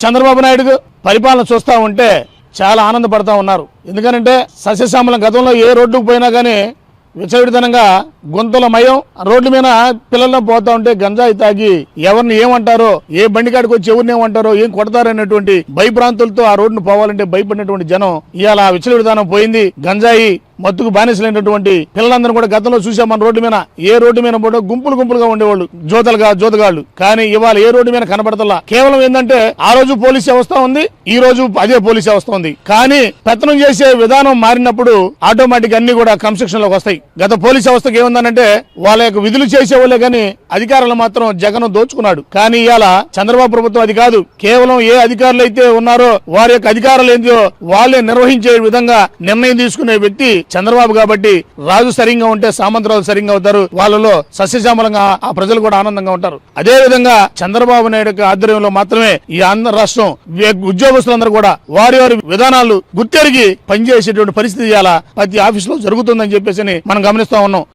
చంద్రబాబు నాయుడు పరిపాలన చూస్తూ ఉంటే చాలా ఆనందపడతా ఉన్నారు. ఎందుకంటే సస్యశ్యామలం గతంలో ఏ రోడ్డుకు పోయినా కానీ విచలవిడితనంగా గుంతల మయం రోడ్ల మీద పిల్లల్లో పోతా ఉంటే గంజాయి తాగి ఎవరిని ఏమంటారో, ఏ బండి కాడికి వచ్చి ఎవరిని ఏమంటారో, ఏం కొడతారనేటువంటి భయభ్రాంతులతో ఆ రోడ్డును పోవాలంటే భయపడినటువంటి జనం ఇవాళ విచలవిడితనం పోయింది. గంజాయి మత్తుకు బానిసలైనటువంటి పిల్లలందరూ కూడా గతంలో చూసాం. మన రోడ్డు మీద ఏ రోడ్డు మీద పోవడం గుంపులు గుంపులుగా ఉండేవాళ్ళు, జోతగాళ్ళు. కానీ ఇవాళ ఏ రోడ్డు మీద కనబడతలా. కేవలం ఏంటంటే ఆ రోజు పోలీస్ వ్యవస్థ ఉంది, ఈ రోజు అదే పోలీస్ వ్యవస్థ ఉంది. కానీ పెత్తనం చేసే విధానం మారినప్పుడు ఆటోమేటిక్ అన్ని కూడా క్రమశిక్షణ లోకి వస్తాయి. గత పోలీస్ వ్యవస్థకి ఏముందనంటే వాళ్ళ యొక్క విధులు చేసేవాళ్ళే కానీ అధికారులు మాత్రం జగన్ దోచుకున్నాడు. కానీ ఇవాళ చంద్రబాబు ప్రభుత్వం అది కాదు. కేవలం ఏ అధికారులు అయితే ఉన్నారో వారి యొక్క అధికారులు ఏంటో వాళ్ళే నిర్వహించే విధంగా నిర్ణయం తీసుకునే వ్యక్తి చంద్రబాబు. కాబట్టి రాజు సరిగ్గా ఉంటే సామంతరాజు సరిగ్గా అవుతారు. వాళ్ళలో సస్యశ్యామలంగా ఆ ప్రజలు కూడా ఆనందంగా ఉంటారు. అదే విధంగా చంద్రబాబు నాయుడు యొక్క ఆధ్వర్యంలో మాత్రమే ఈ ఆంధ్ర రాష్ట్రం ఉద్యోగస్తులందరూ కూడా వారి విధానాలు గుర్తెరిగి పనిచేసేటువంటి పరిస్థితి ఇవాళ ప్రతి ఆఫీస్ లో జరుగుతుందని చెప్పేసి మనం గమనిస్తా ఉన్నాం.